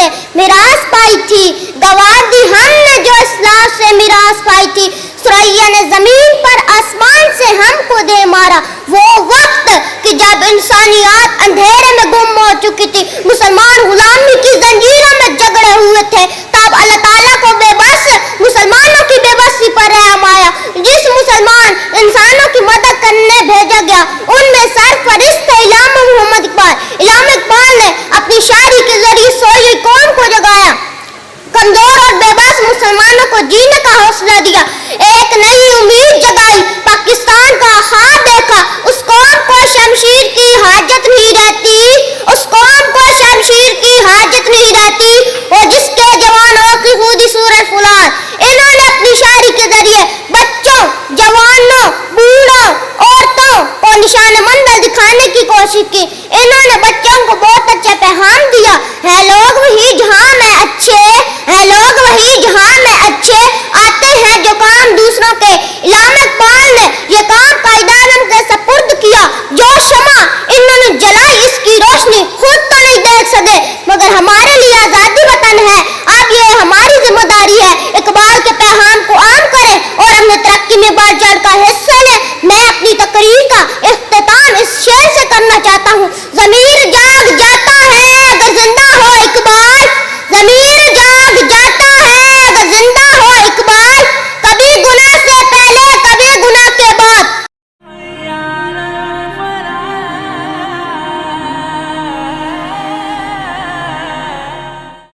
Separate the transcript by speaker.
Speaker 1: سے میراث پائی تھی، گنوا دی ہم نے جو اسلام سے میراث پائی تھی. ثریا نے زمین پر آسمان سے ہم کو دے مارا، وہ وقت کہ جب انسانیات اندھیرے میں گم ہو چکی تھی. مسلمان غلامی کی زنجیروں میں جگڑے ہوئے تھے، تب اللہ تعالیٰ کو بے بس مسلمانوں کی بے بسی پر رحم آیا. جس مسلمان انسانوں کی مدد کرنے بھیجا گیا ان میں سرفرست ہے علامہ محمد اقبال. علامہ اقبال نے اپنی شاعری کے ذریعے سوئی قوم کو جگایا، کمزور اور بے بس مسلمانوں کو جینے کا حوصلہ دیا.